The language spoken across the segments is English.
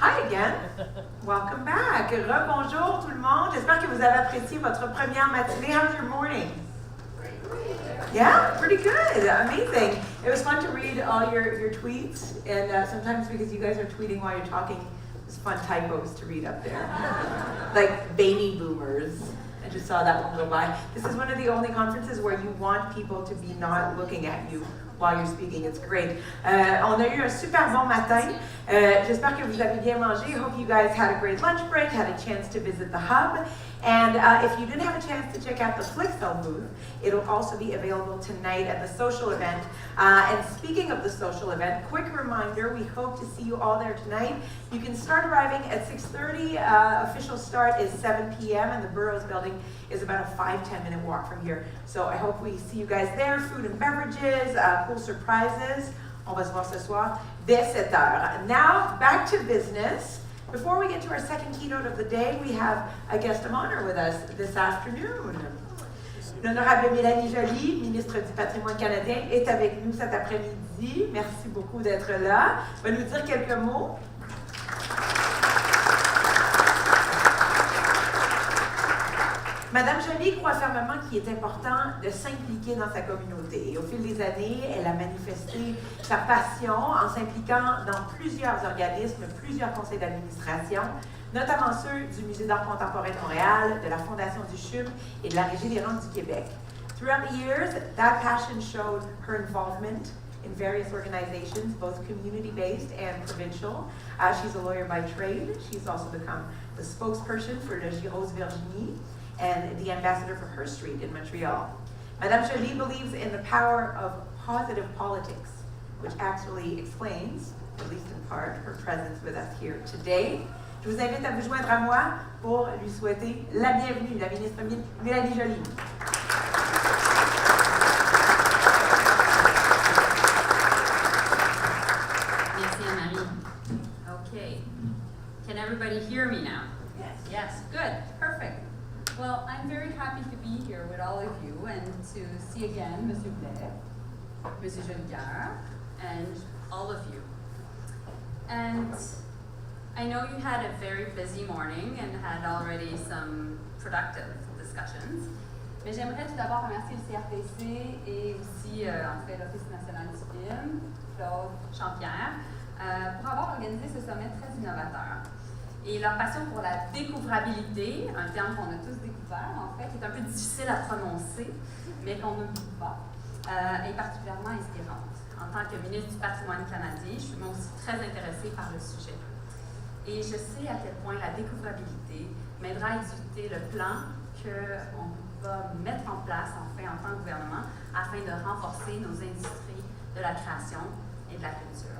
Hi again. Welcome back. Rebonjour tout le monde. J'espère que vous avez apprécié votre première matinée. How was your morning? Yeah, pretty good. Amazing. It was fun to read all your tweets, and sometimes because you guys are tweeting while you're talking, it's fun typos to read up there. Like baby boomers. I just saw that one go by. This is one of the only conferences where you want people to be not looking at you while you're speaking. It's great. On a eu un super bon matin. J'espère que vous avez bien mangé. Hope you guys had a great lunch break, had a chance to visit the hub. And if you didn't have a chance to check out the Flixel booth, it'll also be available tonight at the social event. And speaking of the social event, quick reminder, we hope to see you all there tonight. You can start arriving at 6:30. Official start is 7 p.m. and the Burroughs building is about a 5-10 minute walk from here. So I hope we see you guys there. Food and beverages, cool surprises. On va se voir ce soir dès 7 heures. Now, back to business. Before we get to our second keynote of the day, we have a guest of honor with us this afternoon. L'honorable Mélanie Joly, ministre du Patrimoine canadien, est avec nous cet après-midi. Merci beaucoup d'être là. Elle va nous dire quelques mots. Madame Joly croit fermement qu'il est important de s'impliquer dans sa communauté. Et au fil des années, elle a manifesté sa passion en s'impliquant dans plusieurs organismes, plusieurs conseils d'administration, notamment ceux du Musée d'art contemporain de Montréal, de la Fondation du CHUM et de la Régie des Langues du Québec. Throughout the years, that passion showed her involvement in various organizations, both community-based and provincial. She's a lawyer by trade. She's also become the spokesperson for Le Giros Virginie and the ambassador for Her Street in Montreal. Madame Joly believes in the power of positive politics, which actually explains, at least in part, her presence with us here today. Je vous invite à vous joindre à moi pour lui souhaiter la bienvenue, la ministre Mélanie Joly. Merci, Anne-Marie. Okay. Can everybody hear me now? Yes. Yes, good, perfect. Well, I'm very happy to be here with all of you and to see again Monsieur Blais, Monsieur Jolicoeur, and all of you. And I know you had a very busy morning and had already some productive discussions. Mais j'aimerais tout d'abord remercier le CRTC et aussi en fait l'Office national du film, Claude Champierre, pour avoir organisé ce sommet très innovateur. Et leur passion pour la découvrabilité, un terme qu'on a tous découvert en fait, qui est un peu difficile à prononcer, mais qu'on n'oublie pas, est particulièrement inspirante. En tant que ministre du Patrimoine canadien, je suis moi aussi très intéressée par le sujet. Et je sais à quel point la découvrabilité m'aidera à exécuter le plan qu'on va mettre en place en fait en tant que gouvernement afin de renforcer nos industries de la création et de la culture.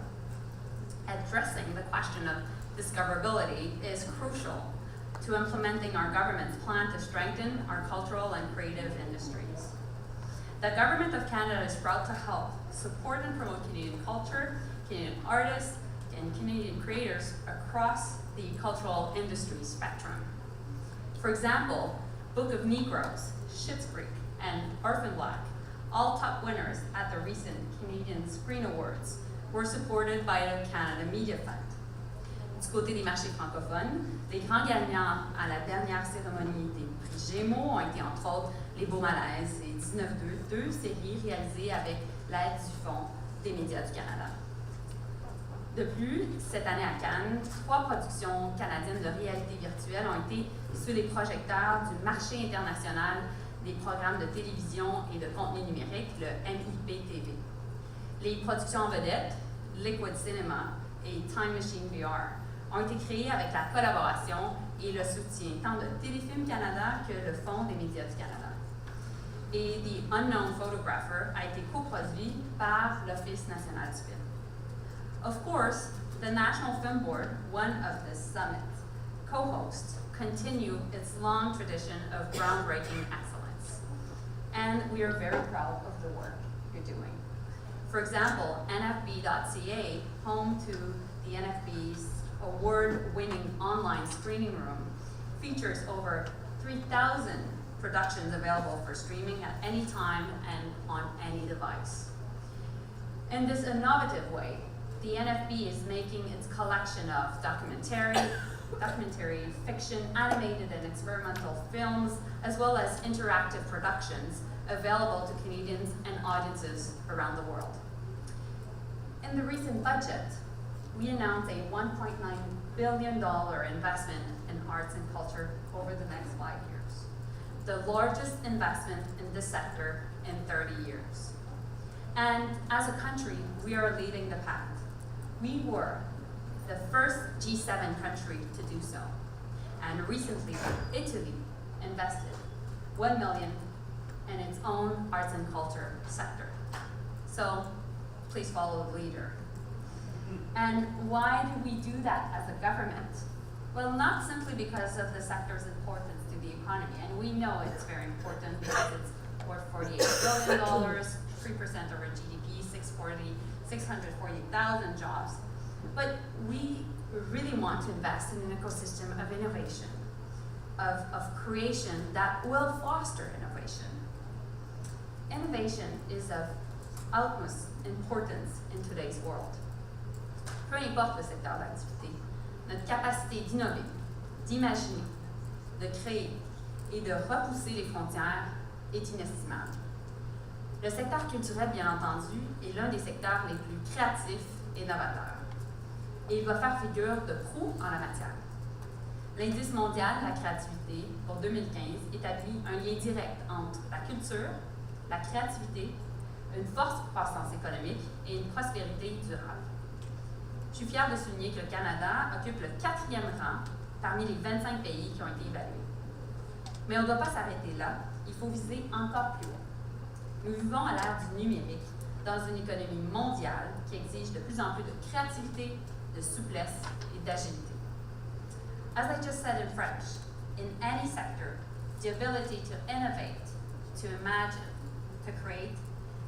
Addressing the question of discoverability is crucial to implementing our government's plan to strengthen our cultural and creative industries. The Government of Canada is proud to help support and promote Canadian culture, Canadian artists, and Canadian creators across the cultural industry spectrum. For example, Book of Negroes, Schitt's Creek, and Orphan Black, all top winners at the recent Canadian Screen Awards, were supported by the Canada Media Fund. Du côté des marchés francophones, les grands gagnants à la dernière cérémonie des prix Gémeaux ont été entre autres Les Beaux Malaises et 19-2, deux séries réalisées avec l'aide du Fonds des médias du Canada. De plus, cette année à Cannes, 3 productions canadiennes de réalité virtuelle ont été sous les projecteurs du marché international des programmes de télévision et de contenu numérique, le MIP-TV. Les productions en vedette, Liquid Cinema et Time Machine VR, ont été créées avec la collaboration et le soutien tant de Téléfilm Canada que le Fonds des médias du Canada. Et The Unknown Photographer a été coproduit par l'Office national du film. Of course, the National Film Board, one of the summit's co-hosts, continue its long tradition of groundbreaking excellence. And we are very proud of the work you're doing. For example, NFB.ca, home to the NFB's award-winning online screening room, features over 3,000 productions available for streaming at any time and on any device. In this innovative way, the NFB is making its collection of documentary, fiction, animated and experimental films, as well as interactive productions available to Canadians and audiences around the world. In the recent budget, we announced a $1.9 billion investment in arts and culture over the next 5 years, the largest investment in this sector in 30 years. And as a country, we are leading the path. We were the first G7 country to do so. And recently, Italy invested $1 million in its own arts and culture sector. So please follow the leader. And why do we do that as a government? Well, not simply because of the sector's importance to the economy, and we know it's very important because it's worth $48 billion, 3% of our GDP, 640,000 jobs. But we really want to invest in an ecosystem of innovation, of creation that will foster innovation. Innovation is of utmost importance in today's world. Peu importe le secteur d'activité, notre capacité d'innover, d'imaginer, de créer et de repousser les frontières est inestimable. Le secteur culturel, bien entendu, est l'un des secteurs les plus créatifs et novateurs. Et il doit faire figure de proue en la matière. L'indice mondial de la créativité pour 2015 établit un lien direct entre la culture, la créativité, une forte croissance économique et une prospérité durable. Je suis fière de souligner que le Canada occupe le 4e rang parmi les 25 pays qui ont été évalués. Mais on ne doit pas s'arrêter là, il faut viser encore plus haut. Nous vivons à l'ère du numérique, dans une économie mondiale qui exige de plus en plus de créativité, de souplesse et d'agilité. As I just said in French, in any sector, the ability to innovate, to imagine, to create,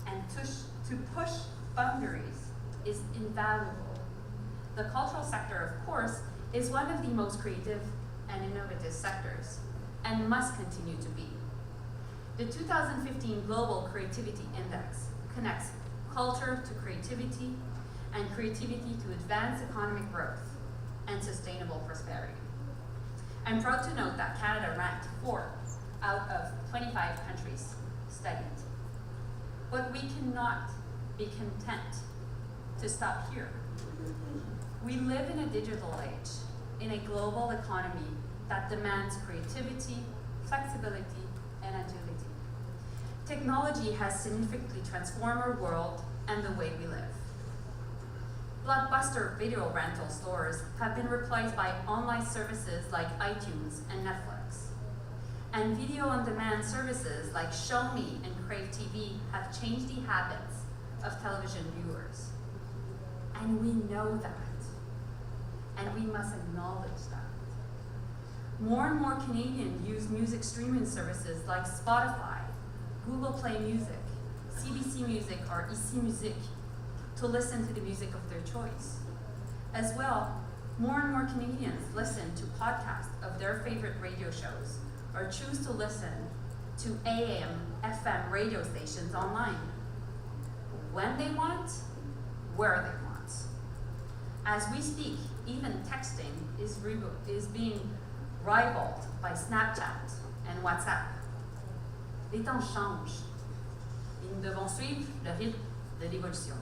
and to push boundaries is invaluable. The cultural sector, of course, is one of the most creative and innovative sectors, and must continue to be. The 2015 Global Creativity Index connects culture to creativity, and creativity to advance economic growth and sustainable prosperity. I'm proud to note that Canada ranked 4th out of 25 countries studied. But we cannot be content to stop here. We live in a digital age, in a global economy that demands creativity, flexibility, and agility. Technology has significantly transformed our world and the way we live. Blockbuster video rental stores have been replaced by online services like iTunes and Netflix. And video-on-demand services like ShowMe and Crave TV have changed the habits of television viewers. And we know that. And we must acknowledge that. More and more Canadians use music streaming services like Spotify, Google Play Music, CBC Music, or Ici Musique to listen to the music of their choice. As well, more and more Canadians listen to podcasts of their favorite radio shows or choose to listen to AM, FM radio stations online. When they want, where they want. As we speak, even texting is being rivaled by Snapchat and WhatsApp. Les temps changent et nous devons suivre le rythme de l'évolution.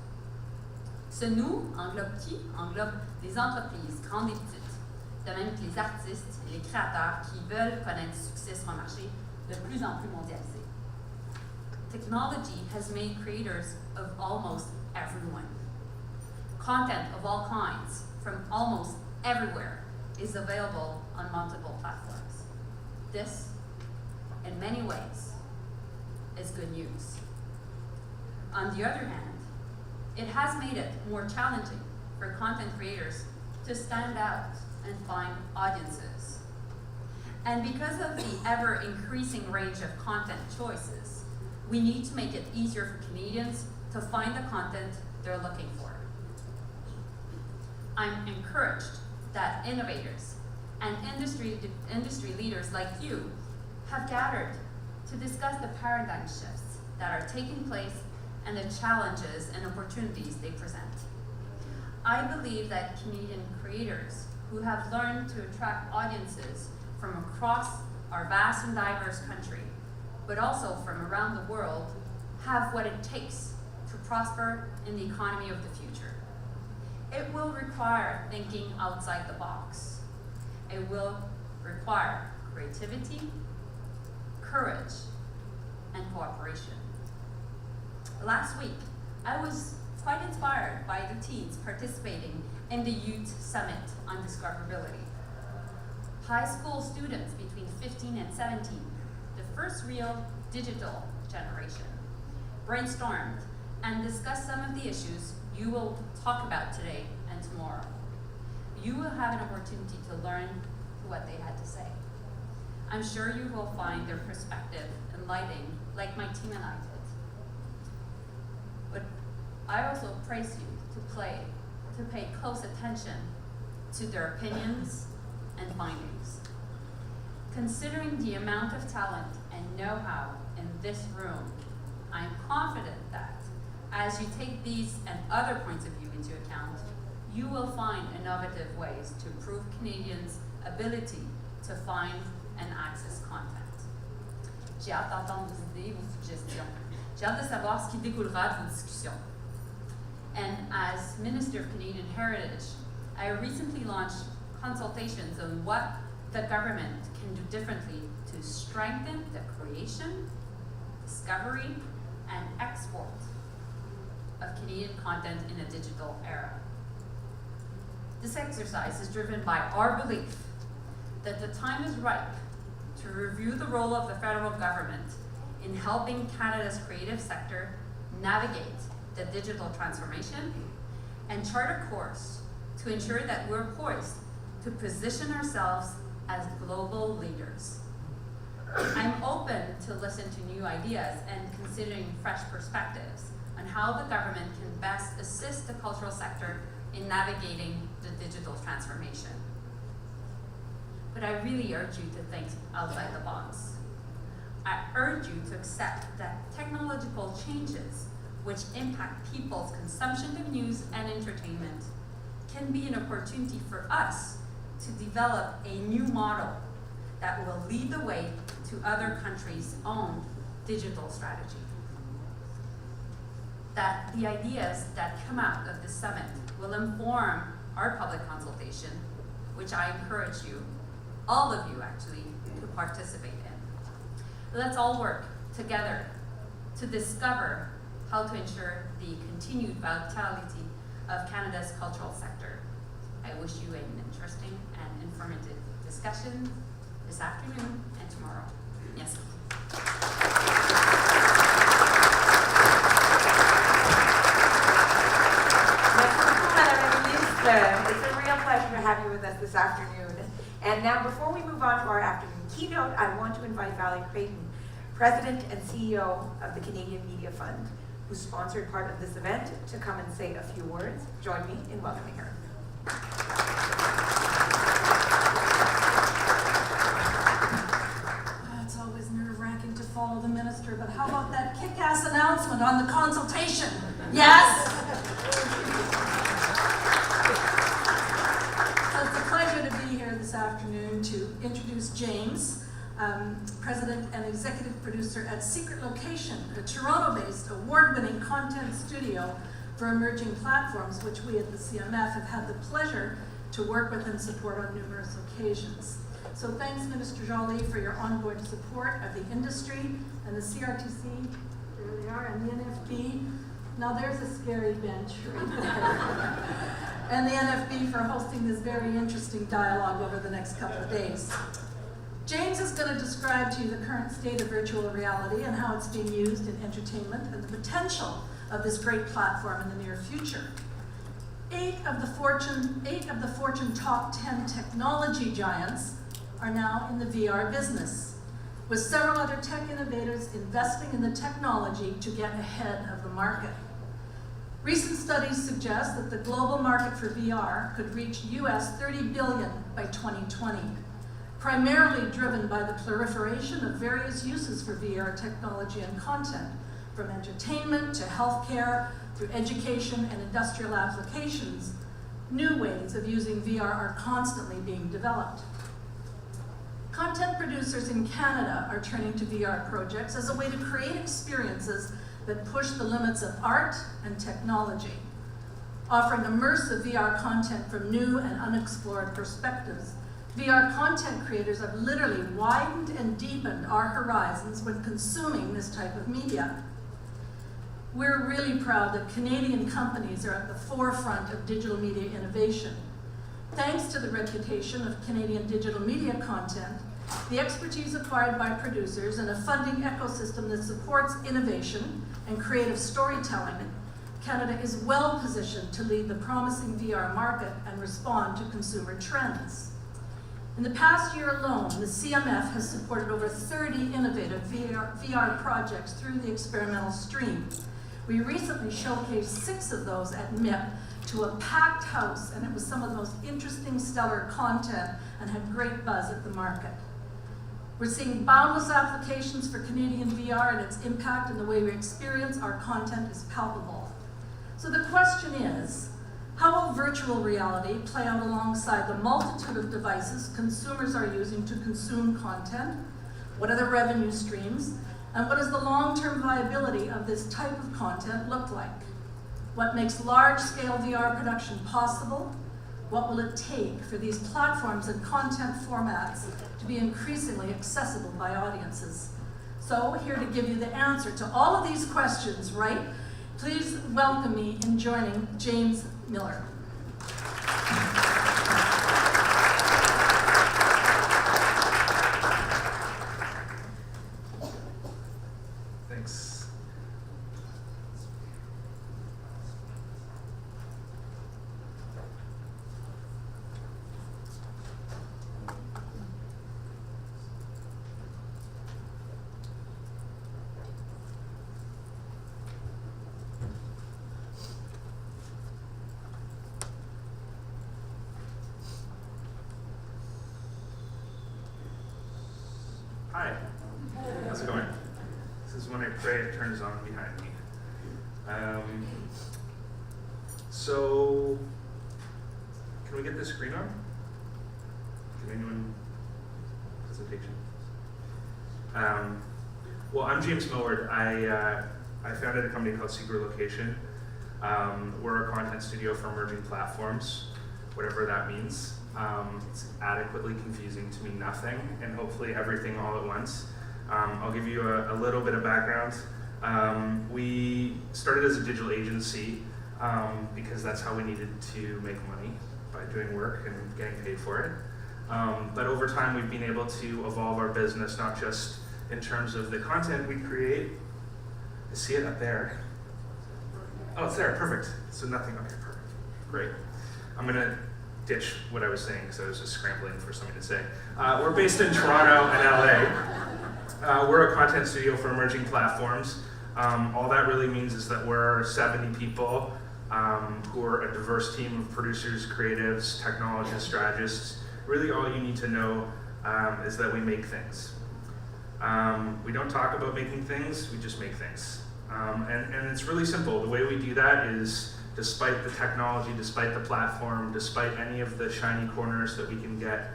Ce nous englobe qui? Englobe les entreprises, grandes et petites, de même que les artistes et les créateurs qui veulent connaître du succès sur un marché de plus en plus mondialisé. Technology has made creators of almost everyone. Content of all kinds, from almost everywhere, is available on multiple platforms. This, in many ways, is good news. On the other hand, it has made it more challenging for content creators to stand out and find audiences. And because of the ever-increasing range of content choices, we need to make it easier for Canadians to find the content they're looking for. I'm encouraged that innovators and industry leaders like you have gathered to discuss the paradigm shifts that are taking place and the challenges and opportunities they present. I believe that Canadian creators who have learned to attract audiences from across our vast and diverse country, but also from around the world, have what it takes to prosper in the economy of the future. It will require thinking outside the box. It will require creativity, courage, and cooperation. Last week, I was quite inspired by the teens participating in the Youth Summit on Discoverability. High school students between 15 and 17, the first real digital generation, brainstormed and discussed some of the issues you will talk about today and tomorrow. You will have an opportunity to learn what they had to say. I'm sure you will find their perspective enlightening, like my team and I did. But I also praise you to pay close attention to their opinions and findings. Considering the amount of talent and know-how in this room, I'm confident that as you take these and other points of view into account, you will find innovative ways to improve Canadians' ability to find and access content. J'ai hâte d'entendre vos idées, vos suggestions. J'ai hâte de savoir ce qui découlera de vos discussions. And as Minister of Canadian Heritage, I recently launched consultations on what the government can do differently to strengthen the creation, discovery, and export of Canadian content in a digital era. This exercise is driven by our belief that the time is ripe to review the role of the federal government in helping Canada's creative sector navigate the digital transformation and chart a course to ensure that we're poised to position ourselves as global leaders. I'm open to listen to new ideas and considering fresh perspectives on how the government can best assist the cultural sector in navigating the digital transformation. But I really urge you to think outside the box. I urge you to accept that technological changes which impact people's consumption of news and entertainment can be an opportunity for us to develop a new model that will lead the way to other countries' own digital strategy. That the ideas that come out of this summit will inform our public consultation, which I encourage you, all of you actually, to participate in. Let's all work together to discover how to ensure the continued vitality of Canada's cultural sector. I wish you an interesting and informative discussion this afternoon and tomorrow. Yes. It's a real pleasure to have you with us this afternoon. And now, before we move on to our afternoon keynote, I want to invite Valerie Creighton, President and CEO of the Canadian Media Fund, who sponsored part of this event, to come and say a few words. Join me in welcoming her. It's always nerve-wracking to follow the minister, but how about that kick-ass announcement on the consultation? Yes? So it's a pleasure to be here this afternoon to introduce James, President and Executive Producer at Secret Location, a Toronto-based award-winning content studio for emerging platforms, which we at the CMF have had the pleasure to work with and support on numerous occasions. So thanks, Minister Joly, for your ongoing support of the industry and the CRTC, there they are, and the NFB. Now there's a scary bench right there. And the NFB for hosting this very interesting dialogue over the next couple of days. James is going to describe to you the current state of virtual reality and how it's being used in entertainment and the potential of this great platform in the near future. Eight of the Fortune top 10 technology giants are now in the VR business, with several other tech innovators investing in the technology to get ahead of the market. Recent studies suggest that the global market for VR could reach US $30 billion by 2020, primarily driven by the proliferation of various uses for VR technology and content, from entertainment to healthcare, through education and industrial applications, New ways of using VR are constantly being developed. Content producers in Canada are turning to VR projects as a way to create experiences that push the limits of art and technology, offering immersive VR content from new and unexplored perspectives. VR content creators have literally widened and deepened our horizons when consuming this type of media. We're really proud that Canadian companies are at the forefront of digital media innovation. Thanks to the reputation of Canadian digital media content, the expertise acquired by producers, and a funding ecosystem that supports innovation and creative storytelling, Canada is well positioned to lead the promising VR market and respond to consumer trends. In the past year alone, the CMF has supported over 30 innovative VR projects through the experimental stream. We recently showcased 6 of those at MIP to a packed house, and it was some of the most interesting, stellar content and had great buzz at the market. We're seeing boundless applications for Canadian VR, and its impact in the way we experience our content is palpable. So the question is, how will virtual reality play out alongside the multitude of devices consumers are using to consume content? What are the revenue streams? And what does the long-term viability of this type of content look like? What makes large-scale VR production possible? What will it take for these platforms and content formats to be increasingly accessible by audiences? So, here to give you the answer to all of these questions, right? Please welcome me in joining James Miller. Thanks. Hi, how's it going? This is when I pray it turns on behind me. So, can we get this screen on? Can anyone, presentation? Well, I'm James Millward. I founded a company called Secret Location. We're a content studio for emerging platforms, whatever that means. It's adequately confusing to mean nothing, and hopefully everything all at once. I'll give you a little bit of background. We started as a digital agency because that's how we needed to make money, by doing work and getting paid for it. But over time, we've been able to evolve our business, not just in terms of the content we create. I see it up there. Oh, it's there, perfect. So nothing, okay, perfect, great. I'm gonna ditch what I was saying because I was just scrambling for something to say. We're based in Toronto and LA. We're a content studio for emerging platforms. All that really means is that we're 70 people who are a diverse team of producers, creatives, technologists, strategists. Really all you need to know is that we make things. We don't talk about making things, we just make things. And it's really simple. The way we do that is, despite the technology, despite the platform, despite any of the shiny corners that we can get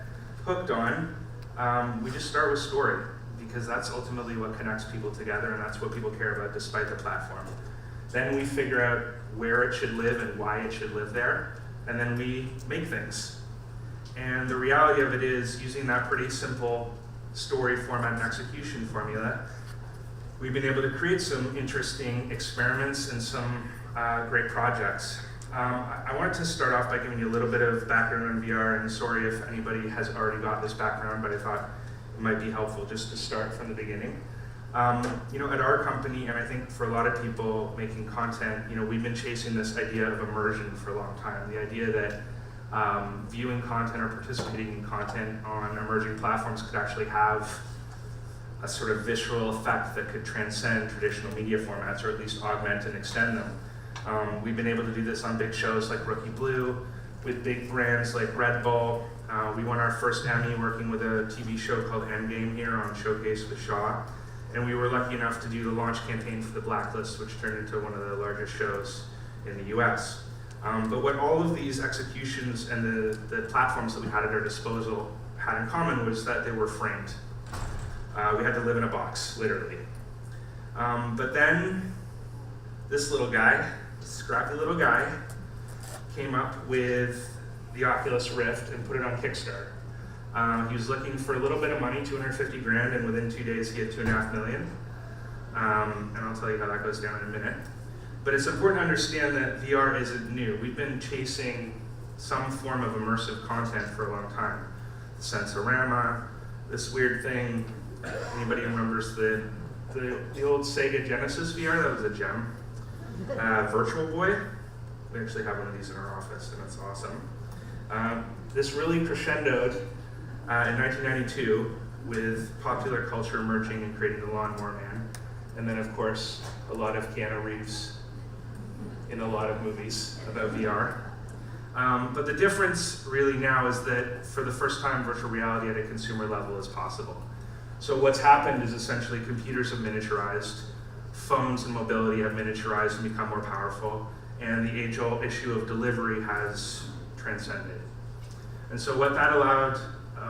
hooked on, we just start with story, because that's ultimately what connects people together, and that's what people care about despite the platform. Then we figure out where it should live and why it should live there, and then we make things. And the reality of it is, using that pretty simple story format and execution formula, we've been able to create some interesting experiments and some great projects. I wanted to start off by giving you a little bit of background on VR, and sorry if anybody has already got this background, but I thought it might be helpful just to start from the beginning. At our company, and I think for a lot of people making content, we've been chasing this idea of immersion for a long time. The idea that viewing content or participating in content on emerging platforms could actually have a sort of visceral effect that could transcend traditional media formats, or at least augment and extend them. We've been able to do this on big shows like Rookie Blue, with big brands like Red Bull. We won our first Emmy working with a TV show called Endgame here on Showcase with Shaw. And we were lucky enough to do the launch campaign for The Blacklist, which turned into one of the largest shows in the US. But what all of these executions and the platforms that we had at our disposal had in common was that they were framed. We had to live in a box, literally. But then this little guy, scrappy little guy, came up with the Oculus Rift and put it on Kickstarter. He was looking for a little bit of money, 250 grand, and within 2 days he had 2.5 million. And I'll tell you how that goes down in a minute. But it's important to understand that VR isn't new. We've been chasing some form of immersive content for a long time. Sensorama, this weird thing, anybody remembers the old Sega Genesis VR? That was a gem. Virtual Boy, we actually have one of these in our office, and it's awesome. This really crescendoed in 1992 with popular culture emerging and creating the Lawnmower Man. And then, of course, a lot of Keanu Reeves in a lot of movies about VR. But the difference really now is that for the first time, virtual reality at a consumer level is possible. So what's happened is essentially computers have miniaturized, phones and mobility have miniaturized and become more powerful, and the age-old issue of delivery has transcended. And so what that allowed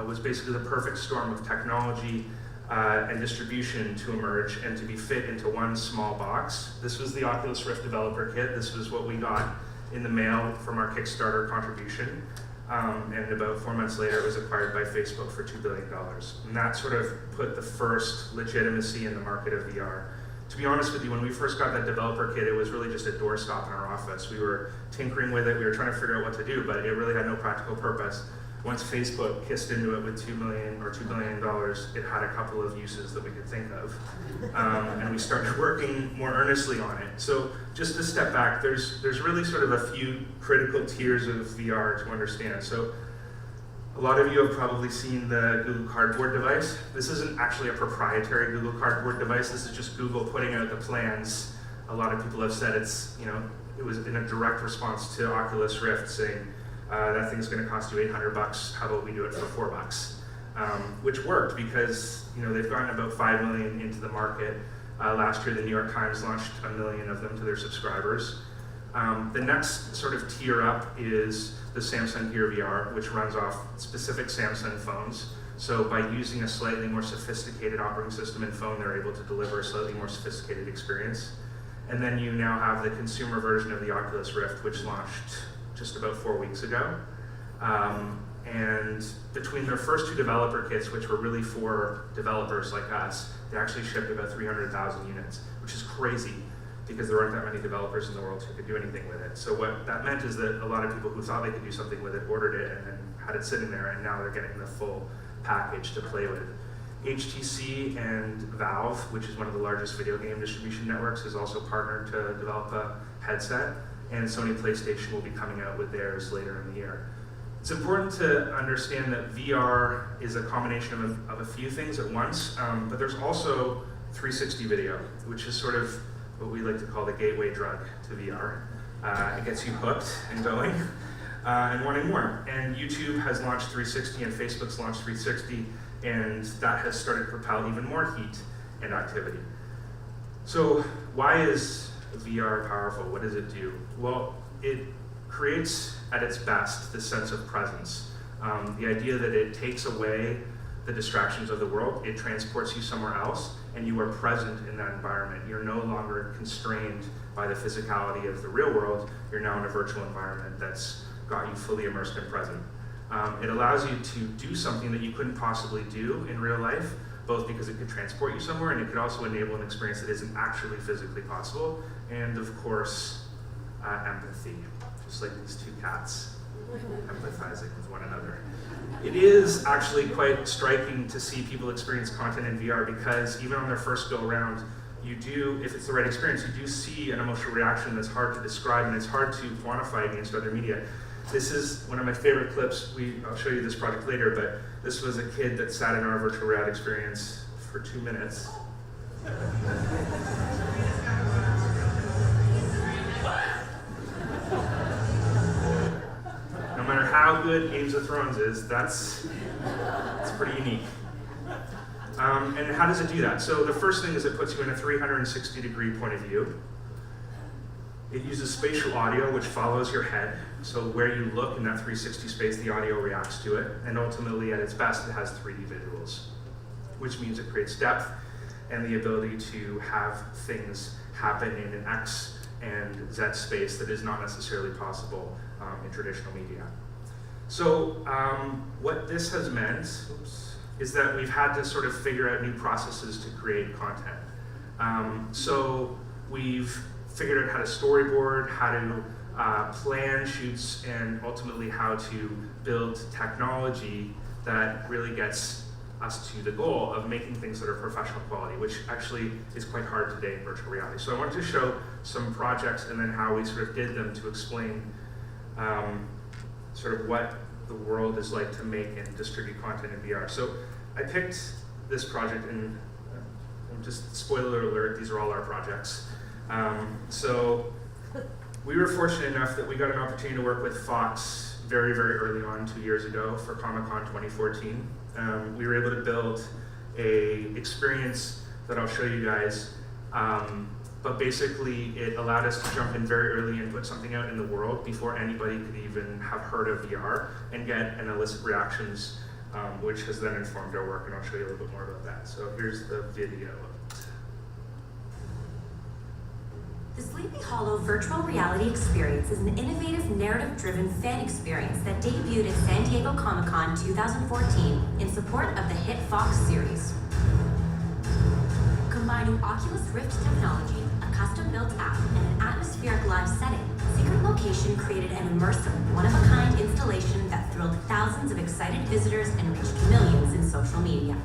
was basically the perfect storm of technology and distribution to emerge and to be fit into one small box. This was the Oculus Rift developer kit. This was what we got in the mail from our Kickstarter contribution. And about 4 months later, it was acquired by Facebook for $2 billion. And that sort of put the first legitimacy in the market of VR. To be honest with you, when we first got that developer kit, it was really just a doorstop in our office. We were tinkering with it, we were trying to figure out what to do, but it really had no practical purpose. Once Facebook kissed into it with $2 million or $2 billion, it had a couple of uses that we could think of. And we started working more earnestly on it. So just to step back, there's really sort of a few critical tiers of VR to understand. So a lot of you have probably seen the Google Cardboard device. This isn't actually a proprietary Google Cardboard device. This is just Google putting out the plans. A lot of people have said it's, it was in a direct response to Oculus Rift saying, that thing's going to cost you $800. How about we do it for $4? Which worked because they've gotten about 5 million into the market. Last year, the New York Times launched 1 million of them to their subscribers. The next sort of tier up is the Samsung Gear VR, which runs off specific Samsung phones. So by using a slightly more sophisticated operating system and phone, they're able to deliver a slightly more sophisticated experience. And then you now have the consumer version of the Oculus Rift, which launched just about 4 weeks ago. And between their first 2 developer kits, which were really for developers like us, they actually shipped about 300,000 units, which is crazy because there aren't that many developers in the world who could do anything with it. So what that meant is that a lot of people who thought they could do something with it ordered it and then had it sitting there, and now they're getting the full package to play with. HTC and Valve, which is one of the largest video game distribution networks, has also partnered to develop a headset, and Sony PlayStation will be coming out with theirs later in the year. It's important to understand that VR is a combination of a few things at once, but there's also 360 video, which is sort of what we like to call the gateway drug to VR. It gets you hooked and going and wanting more. And YouTube has launched 360 and Facebook's launched 360, and that has started to propel even more heat and activity. So why is VR powerful? What does it do? Well, it creates at its best this sense of presence. The idea that it takes away the distractions of the world, it transports you somewhere else, and you are present in that environment. You're no longer constrained by the physicality of the real world. You're now in a virtual environment that's got you fully immersed and present. It allows you to do something that you couldn't possibly do in real life, both because it could transport you somewhere and it could also enable an experience that isn't actually physically possible, and of course, empathy, just like these 2 cats empathizing with one another. It is actually quite striking to see people experience content in VR because even on their first go around, you do, if it's the right experience, you do see an emotional reaction that's hard to describe and it's hard to quantify against other media. This is one of my favorite clips. I'll show you this project later, but this was a kid that sat in our virtual reality experience for 2 minutes. No matter how good Games of Thrones is, that's pretty unique. And how does it do that? So the first thing is it puts you in a 360-degree point of view. It uses spatial audio, which follows your head. So where you look in that 360 space, the audio reacts to it. And ultimately, at its best, it has 3D visuals, which means it creates depth and the ability to have things happen in an X and Z space that is not necessarily possible in traditional media. So what this has meant is that we've had to sort of figure out new processes to create content. So we've figured out how to storyboard, how to plan shoots, and ultimately how to build technology that really gets us to the goal of making things that are professional quality, which actually is quite hard today in virtual reality. So I wanted to show some projects and then how we sort of did them to explain sort of what the world is like to make and distribute content in VR. So I picked this project, and just spoiler alert, these are all our projects. So we were fortunate enough that we got an opportunity to work with Fox very, very early on 2 years ago for Comic-Con 2014. We were able to build a experience that I'll show you guys, but basically it allowed us to jump in very early and put something out in the world before anybody could even have heard of VR and get an illicit reactions, which has then informed our work, and I'll show you a little bit more about that. So here's the video. The Sleepy Hollow virtual reality experience is an innovative, narrative-driven fan experience that debuted at San Diego Comic-Con 2014 in support of the hit Fox series. Combining Oculus Rift technology, a custom-built app, and an atmospheric live setting, Secret Location created an immersive, one-of-a-kind installation that thrilled thousands of excited visitors and reached millions in social media.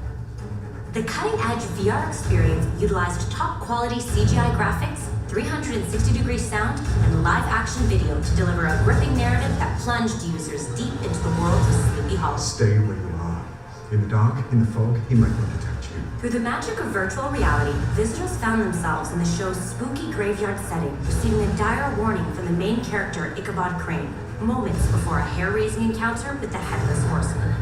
The cutting-edge VR experience utilized top-quality CGI graphics, 360-degree sound, and live-action video to deliver a gripping narrative that plunged users deep into the world of Sleepy Hollow. Stay where you are. In the dark, in the fog, he might not detect you. Through the magic of virtual reality, visitors found themselves in the show's spooky graveyard setting, receiving a dire warning from the main character, Ichabod Crane, moments before a hair-raising encounter with the Headless Horseman.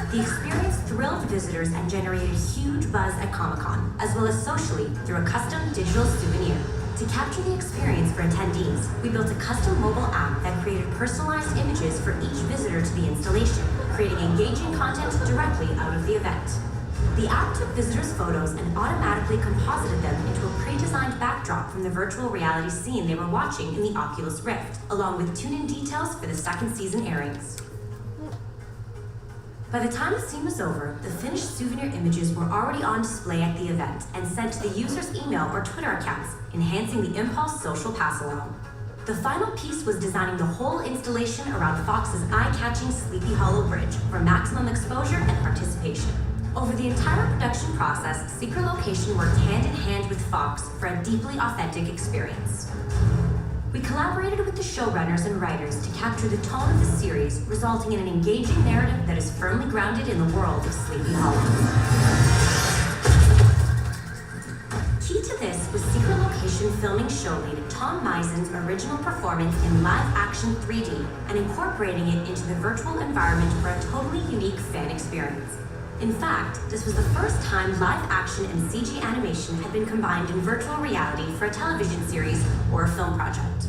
The experience thrilled visitors and generated huge buzz at Comic-Con, as well as socially through a custom digital souvenir. To capture the experience for attendees, we built a custom mobile app that created personalized images for each visitor to the installation, creating engaging content directly out of the event. The app took visitors' photos and automatically composited them into a pre-designed backdrop from the virtual reality scene they were watching in the Oculus Rift, along with tune-in details for the second season airings. By the time the scene was over, the finished souvenir images were already on display at the event and sent to the user's email or Twitter accounts, enhancing the Impulse social pass-along. The final piece was designing the whole installation around Fox's eye-catching Sleepy Hollow Bridge for maximum exposure and participation. Over the entire production process, Secret Location worked hand-in-hand with Fox for a deeply authentic experience. We collaborated with the showrunners and writers to capture the tone of the series, resulting in an engaging narrative that is firmly grounded in the world of Sleepy Hollow. Key to this was Secret Location filming show lead Tom Mizen's original performance in live-action 3D and incorporating it into the virtual environment for a totally unique fan experience. In fact, this was the first time live-action and CG animation had been combined in virtual reality for a television series or a film project.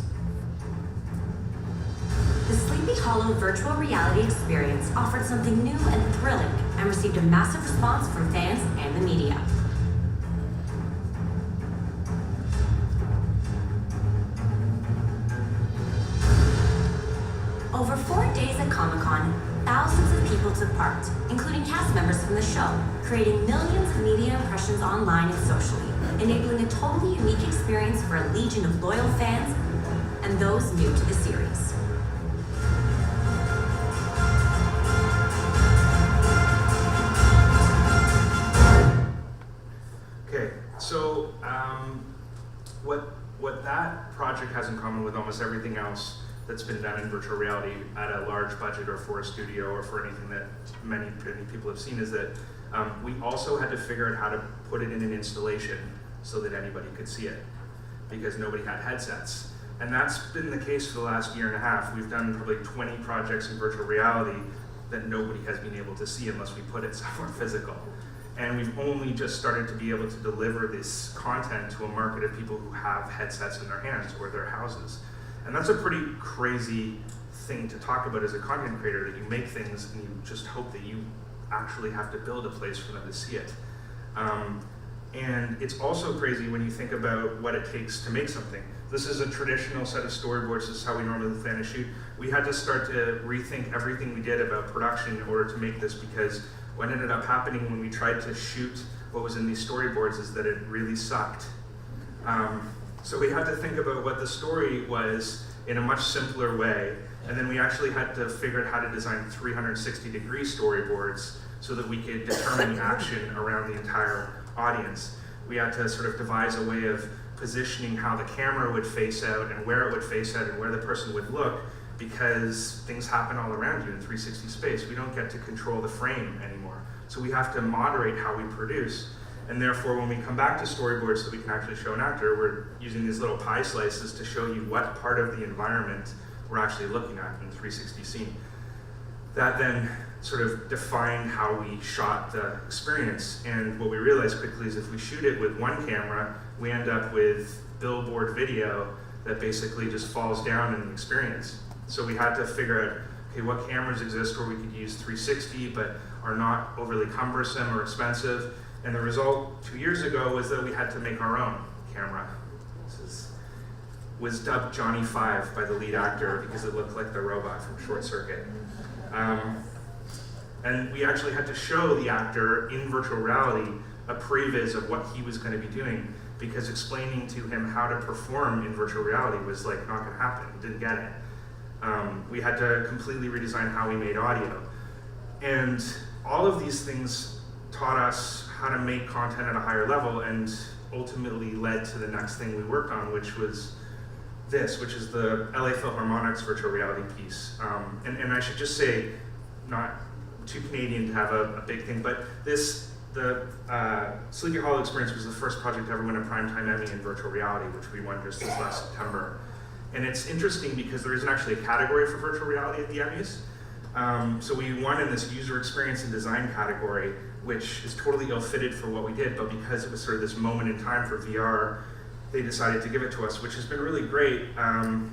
The Sleepy Hollow virtual reality experience offered something new and thrilling and received a massive response from fans and the media. Over 4 days at Comic-Con, thousands of people took part, including cast members from the show, creating millions of media impressions online and socially, enabling a totally unique experience for a legion of loyal fans and those new to the series. Okay, so what that project has in common with almost everything else that's been done in virtual reality at a large budget or for a studio or for anything that many people have seen is that we also had to figure out how to put it in an installation so that anybody could see it, because nobody had headsets. And that's been the case for the last year and a half. We've done probably 20 projects in virtual reality that nobody has been able to see unless we put it somewhere physical. And we've only just started to be able to deliver this content to a market of people who have headsets in their hands or their houses. And that's a pretty crazy thing to talk about as a content creator, that you make things and you just hope that you actually have to build a place for them to see it. And it's also crazy when you think about what it takes to make something. This is a traditional set of storyboards. This is how we normally plan to shoot. We had to start to rethink everything we did about production in order to make this, because what ended up happening when we tried to shoot what was in these storyboards is that it really sucked. So we had to think about what the story was in a much simpler way, and then we actually had to figure out how to design 360-degree storyboards so that we could determine action around the entire audience. We had to sort of devise a way of positioning how the camera would face out and where it would face out and where the person would look, because things happen all around you in 360 space. We don't get to control the frame anymore. So we have to moderate how we produce. And therefore, when we come back to storyboards so we can actually show an actor, we're using these little pie slices to show you what part of the environment we're actually looking at in the 360 scene. That then sort of defined how we shot the experience. And what we realized quickly is if we shoot it with one camera, we end up with billboard video that basically just falls down in the experience. So we had to figure out, okay, what cameras exist where we could use 360 but are not overly cumbersome or expensive. And the result 2 years ago was that we had to make our own camera. Was dubbed Johnny 5 by the lead actor because it looked like the robot from Short Circuit. And we actually had to show the actor in virtual reality a previs of what he was going to be doing, because explaining to him how to perform in virtual reality was like not going to happen. He didn't get it. We had to completely redesign how we made audio. And all of these things taught us how to make content at a higher level, and ultimately led to the next thing we worked on, which was this, which is the LA Philharmonic's virtual reality piece. And I should just say, not too Canadian to have a big thing, but the Sleepy Hollow experience was the first project to ever win a Primetime Emmy in virtual reality, which we won just this last September. And it's interesting because there isn't actually a category for virtual reality at the Emmys. So we won in this user experience and design category, which is totally ill-fitted for what we did, but because it was sort of this moment in time for VR, they decided to give it to us, which has been really great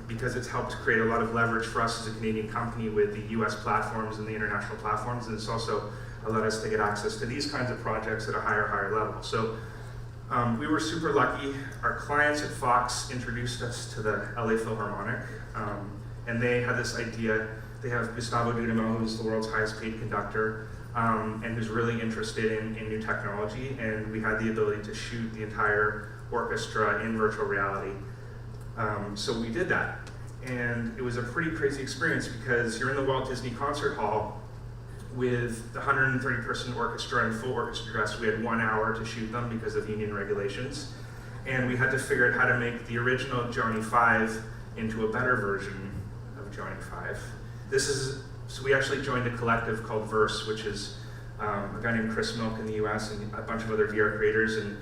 because it's helped create a lot of leverage for us as a Canadian company with the US platforms and the international platforms, and it's also allowed us to get access to these kinds of projects at a higher level. So we were super lucky. Our clients at Fox introduced us to the LA Philharmonic, and they had this idea. They have Gustavo Dudamel, who's the world's highest paid conductor, and who's really interested in new technology, and we had the ability to shoot the entire orchestra in virtual reality. So we did that, and it was a pretty crazy experience because you're in the Walt Disney Concert Hall with the 130-person orchestra in full orchestra dress. We had 1 hour to shoot them because of union regulations, and we had to figure out how to make the original Johnny 5 into a better version of Johnny 5. So we actually joined a collective called Verse, which is a guy named Chris Milk in the US and a bunch of other VR creators, and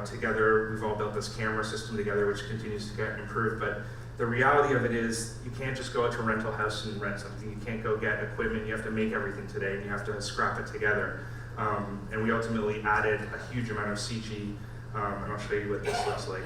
together we've all built this camera system together, which continues to get improved. But the reality of it is you can't just go out to a rental house and rent something. You can't go get equipment. You have to make everything today, and you have to scrap it together. And we ultimately added a huge amount of CG, and I'll show you what this looks like.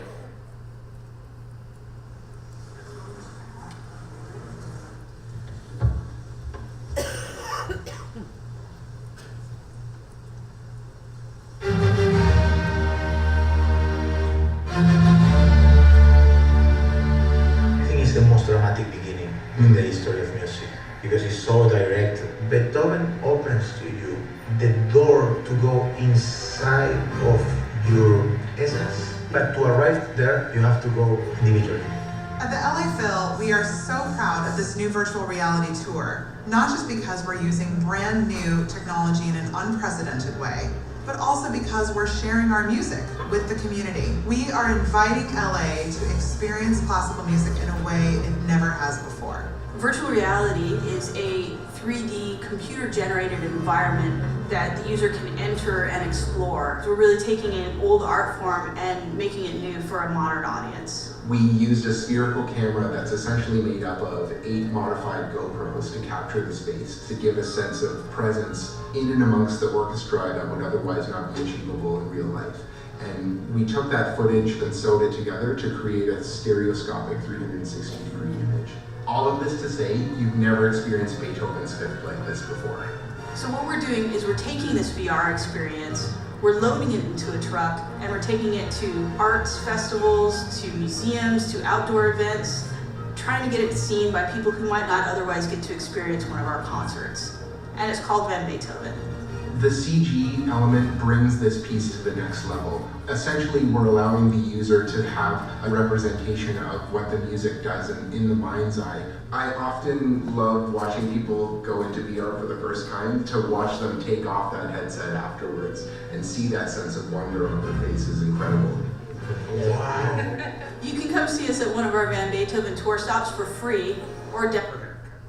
The most dramatic beginning in the history of music, because it's so direct. Beethoven opens to you the door to go inside of your essence, but to arrive there you have to go individually. At the LA Phil, we are so proud of this new virtual reality tour, not just because we're using brand new technology in an unprecedented way, but also because we're sharing our music with the community. We are inviting LA to experience classical music in a way it never has before. Virtual reality is a 3D computer-generated environment that the user can enter and explore. So we're really taking an old art form and making it new for a modern audience. We used a spherical camera that's essentially made up of 8 modified GoPros to capture the space, to give a sense of presence in and amongst the orchestra that would otherwise not be achievable in real life. And we took that footage and sewed it together to create a stereoscopic 360-degree image. All of this to say, you've never experienced Beethoven's Fifth like this before. So what we're doing is we're taking this VR experience, we're loading it into a truck, and we're taking it to arts festivals, to museums, to outdoor events, trying to get it seen by people who might not otherwise get to experience one of our concerts. And it's called Van Beethoven. The CG element brings this piece to the next level. Essentially, we're allowing the user to have a representation of what the music does in the mind's eye. I often love watching people go into VR for the first time, to watch them take off that headset afterwards and see that sense of wonder on their face is incredible. Wow. You can come see us at one of our Van Beethoven tour stops for free, or Okay,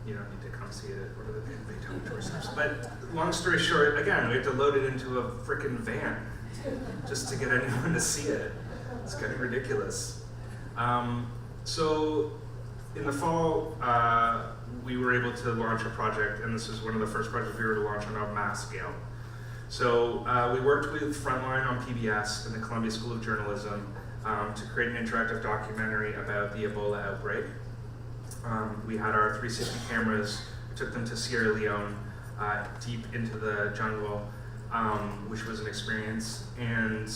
you don't need to come see it at one of the Van Beethoven tour stops. But long story short, again, we have to load it into a frickin' van just to get anyone to see it. It's getting ridiculous. So in the fall, we were able to launch a project, and this is one of the first projects we were to launch on a mass scale. So we worked with Frontline on PBS and the Columbia School of Journalism to create an interactive documentary about the Ebola outbreak. We had our 360 cameras, took them to Sierra Leone, deep into the jungle, which was an experience, and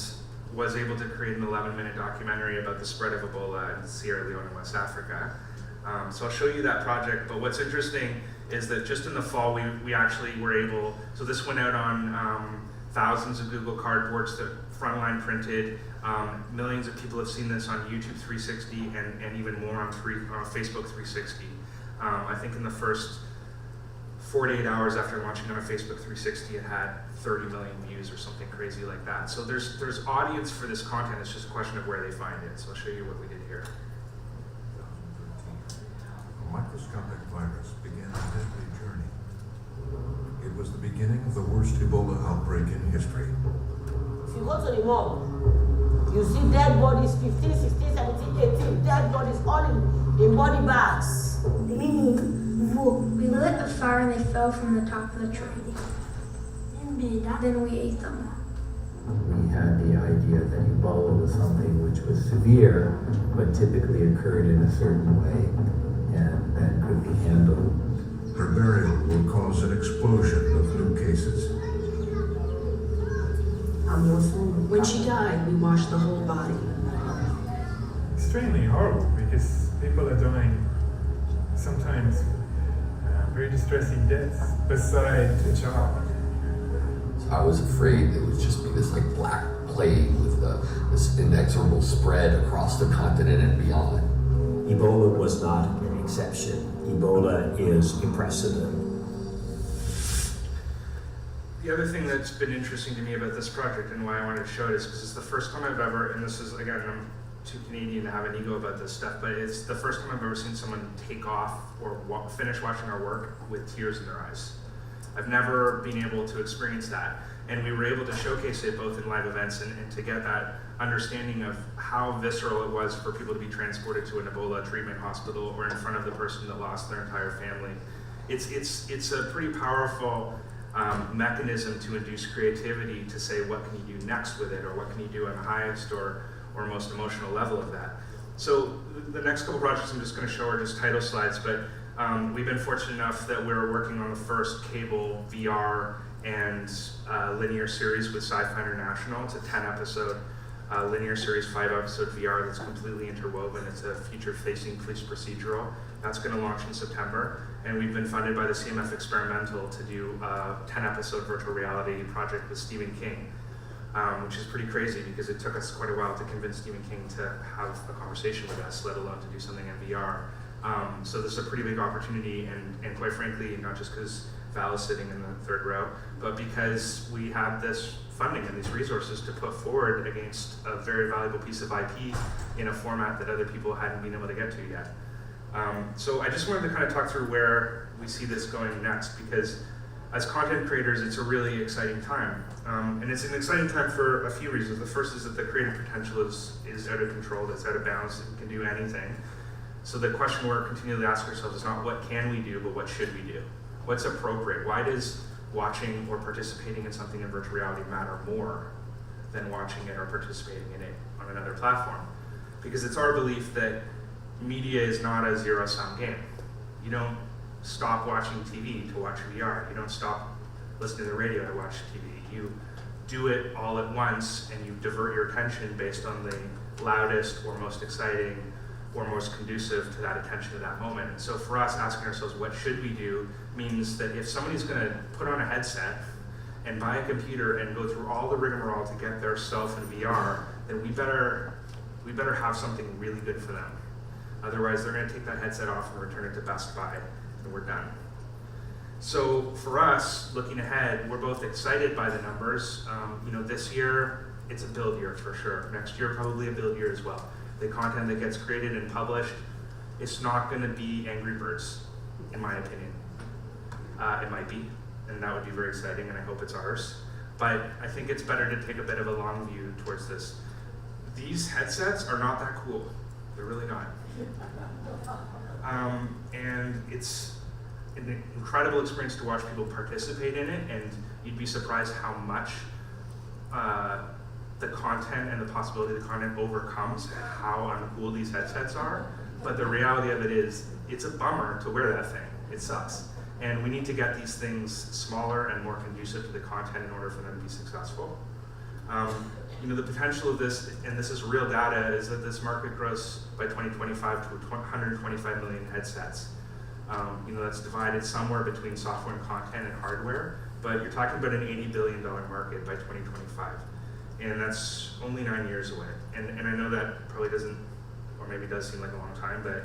was able to create an 11-minute documentary about the spread of Ebola in Sierra Leone and West Africa. So I'll show you that project, but what's interesting is that just in the fall, we actually were able, so this went out on thousands of Google Cardboards that Frontline printed. Millions of people have seen this on YouTube 360 and even more on Facebook 360. I think in the first 48 hours after launching on a Facebook 360, it had 30 million views or something crazy like that. So there's audience for this content. It's just a question of where they find it. So I'll show you what we did here. A microscopic virus began a deadly journey. It was the beginning of the worst Ebola outbreak in history. If you go to the mall, you see dead bodies, 15, 16, 17, 18, dead bodies all in body bags. We lit a fire and they fell from the top of the tree. Then we ate them. We had the idea that Ebola was something which was severe, but typically occurred in a certain way, and that could be handled. Her burial will cause an explosion of new cases. When she died, we washed the whole body. Extremely horrible because people are dying sometimes very distressing deaths beside a child. So I was afraid it would just be this like black plague with this inexorable spread across the continent and beyond. Ebola was not an exception. Ebola is a precedent. The other thing that's been interesting to me about this project and why I wanted to show it is because it's the first time I've ever, and this is, again, I'm too Canadian to have an ego about this stuff, but it's the first time I've ever seen someone take off or finish watching our work with tears in their eyes. I've never been able to experience that. And we were able to showcase it both in live events and to get that understanding of how visceral it was for people to be transported to an Ebola treatment hospital or in front of the person that lost their entire family. It's a pretty powerful mechanism to induce creativity to say what can you do next with it, or what can you do on the highest or most emotional level of that. So the next couple projects I'm just going to show are just title slides, but we've been fortunate enough that we're working on the first cable VR and linear series with Sci-Fi International. It's a 10-episode linear series, 5-episode VR that's completely interwoven. It's a future-facing police procedural. That's going to launch in September. And we've been funded by the CMF Experimental to do a 10-episode virtual reality project with Stephen King, which is pretty crazy because it took us quite a while to convince Stephen King to have a conversation with us, let alone to do something in VR. So this is a pretty big opportunity, and quite frankly, not just because Val is sitting in the third row, but because we had this funding and these resources to put forward against a very valuable piece of IP in a format that other people hadn't been able to get to yet. So I just wanted to kind of talk through where we see this going next, because as content creators, it's a really exciting time. And it's an exciting time for a few reasons. The first is that the creative potential is out of control, it's out of bounds, it can do anything. So the question we're continually asking ourselves is not what can we do, but what should we do? What's appropriate? Why does watching or participating in something in virtual reality matter more than watching it or participating in it on another platform? Because it's our belief that media is not a zero-sum game. You don't stop watching TV to watch VR. You don't stop listening to the radio to watch TV. You do it all at once and you divert your attention based on the loudest or most exciting or most conducive to that attention at that moment. And so for us, asking ourselves what should we do means that if somebody's gonna put on a headset and buy a computer and go through all the rigmarole to get their self in VR, then we better have something really good for them. Otherwise, they're gonna take that headset off and return it to Best Buy, and we're done. So for us, looking ahead, we're both excited by the numbers. This year, it's a build year for sure. Next year, probably a build year as well. The content that gets created and published, it's not gonna be Angry Birds, in my opinion. It might be, and that would be very exciting, and I hope it's ours. But I think it's better to take a bit of a long view towards this. These headsets are not that cool. They're really not. And it's an incredible experience to watch people participate in it, and you'd be surprised how much the content and the possibility of the content overcomes how uncool these headsets are. But the reality of it is, it's a bummer to wear that thing. It sucks. And we need to get these things smaller and more conducive to the content in order for them to be successful. The potential of this, and this is real data, is that this market grows by 2025 to 125 million headsets. That's divided somewhere between software and content and hardware, but you're talking about an $80 billion market by 2025. And that's only 9 years away. And I know that probably doesn't, or maybe does seem like a long time, but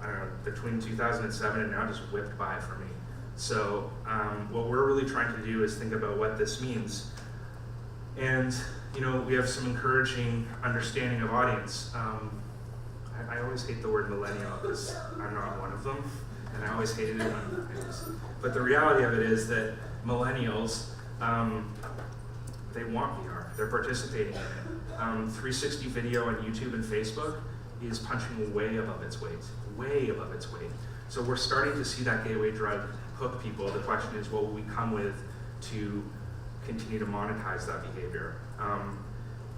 I don't know, between 2007 and now just whipped by for me. So what we're really trying to do is think about what this means. And we have some encouraging understanding of audience. I always hate the word millennial because I'm not one of them, and I always hated it when it was. But the reality of it is that millennials, they want VR. They're participating in it. 360 video on YouTube and Facebook is punching way above its weight, way above its weight. So we're starting to see that gateway drug hook people. The question is, what will we come with to continue to monetize that behavior?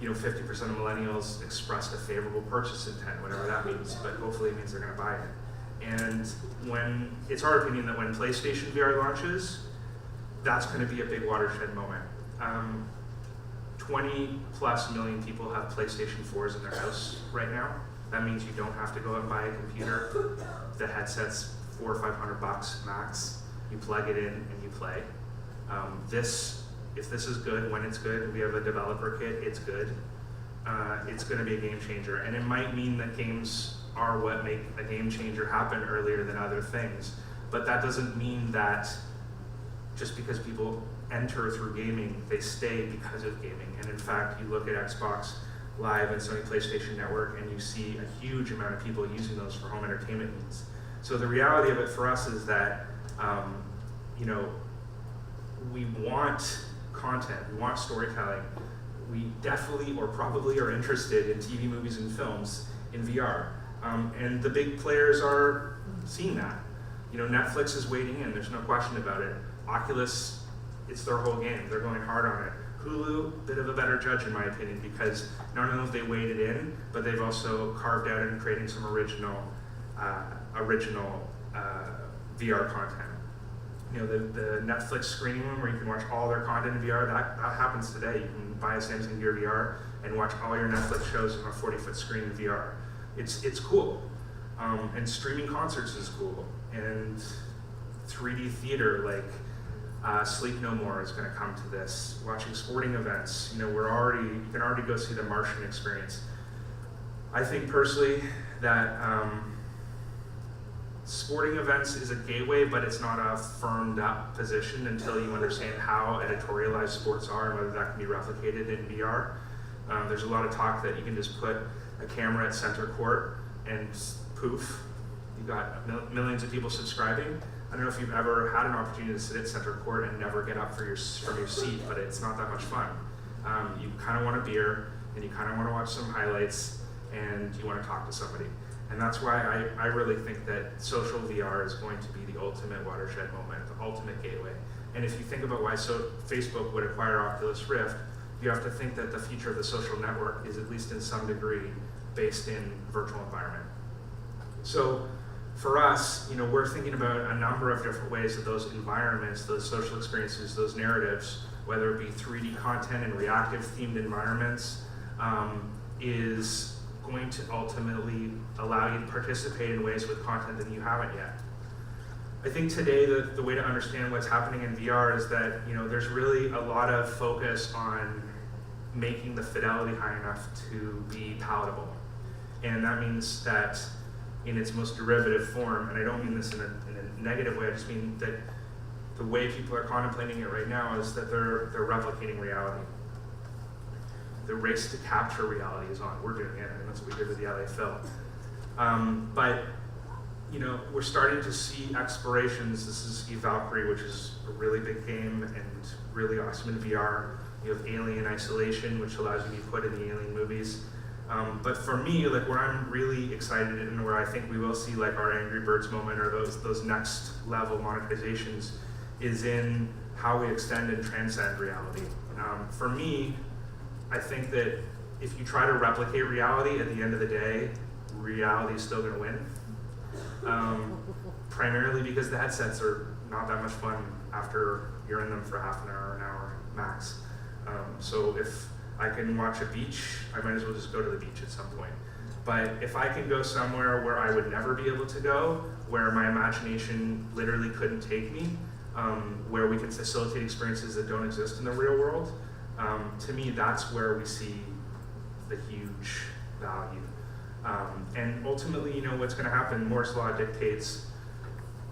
50% of millennials expressed a favorable purchase intent, whatever that means, but hopefully it means they're gonna buy it. And when, it's our opinion that when PlayStation VR launches, that's gonna be a big watershed moment. 20+ million people have PlayStation 4s in their house right now. That means you don't have to go out and buy a computer. The headset's $400 or $500 max. You plug it in and you play. If this is good, when it's good, we have a developer kit, it's good. It's gonna be a game changer. And it might mean that games are what make a game changer happen earlier than other things. But that doesn't mean that just because people enter through gaming, they stay because of gaming. And in fact, you look at Xbox Live and Sony PlayStation Network and you see a huge amount of people using those for home entertainment needs. So the reality of it for us is that, we want content, we want storytelling. We definitely or probably are interested in TV, movies, and films in VR. And the big players are seeing that. Netflix is wading in, there's no question about it. Oculus, it's their whole game, they're going hard on it. Hulu, bit of a better judge in my opinion, because not only have they waded in, but they've also carved out and creating some original VR content. The Netflix screening room where you can watch all their content in VR, that happens today. You can buy a Samsung Gear VR and watch all your Netflix shows on a 40-foot screen in VR. It's cool. And streaming concerts is cool. And 3D theater like Sleep No More is gonna come to this. Watching sporting events, you can already go see the Martian experience. I think personally that sporting events is a gateway, but it's not a firmed up position until you understand how editorialized sports are and whether that can be replicated in VR. There's a lot of talk that you can just put a camera at center court and poof, you got millions of people subscribing. I don't know if you've ever had an opportunity to sit at center court and never get up from your seat, but it's not that much fun. You kind of want a beer, and you kind of want to watch some highlights, and you want to talk to somebody. And that's why I really think that social VR is going to be the ultimate watershed moment, the ultimate gateway. And if you think about why Facebook would acquire Oculus Rift, you have to think that the future of the social network is, at least in some degree, based in virtual environment. So for us, we're thinking about a number of different ways that those environments, those social experiences, those narratives, whether it be 3D content and reactive themed environments, is going to ultimately allow you to participate in ways with content that you haven't yet. I think today the way to understand what's happening in VR is that there's really a lot of focus on making the fidelity high enough to be palatable. And that means that in its most derivative form, and I don't mean this in a negative way, I just mean that the way people are contemplating it right now is that they're replicating reality. The race to capture reality is on. We're doing it, and that's what we did with the LA Phil. But we're starting to see explorations. This is Eve Valkyrie, which is a really big game and really awesome in VR. You have Alien Isolation, which allows you to be put in the Alien movies. But for me, where I'm really excited and where I think we will see our Angry Birds moment or those next level monetizations is in how we extend and transcend reality. For me, I think that if you try to replicate reality, at the end of the day, reality is still going to win. Primarily because the headsets are not that much fun after you're in them for half an hour max. So if I can watch a beach, I might as well just go to the beach at some point. But if I can go somewhere where I would never be able to go, where my imagination literally couldn't take me, where we can facilitate experiences that don't exist in the real world, to me, that's where we see the huge value. And ultimately, what's going to happen, Moore's Law dictates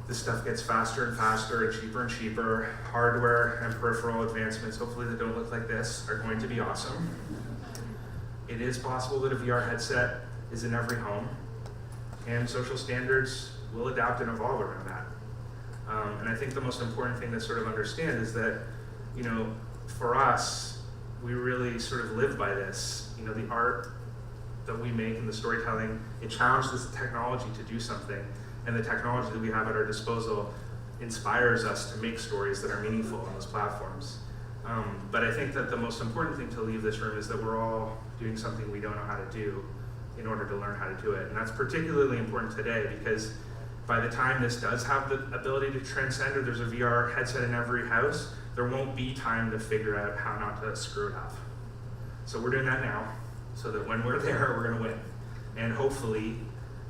this stuff gets faster and faster and cheaper. Hardware and peripheral advancements, hopefully that don't look like this, are going to be awesome. It is possible that a VR headset is in every home, and social standards will adapt and evolve around that. And I think the most important thing to sort of understand is that, for us, we really sort of live by this. The art that we make and the storytelling, it challenges the technology to do something. And the technology that we have at our disposal inspires us to make stories that are meaningful on those platforms. But I think that the most important thing to leave this room is that we're all doing something we don't know how to do in order to learn how to do it. And that's particularly important today because by the time this does have the ability to transcend, or there's a VR headset in every house, there won't be time to figure out how not to screw it up. So we're doing that now, so that when we're there, we're gonna win. And hopefully,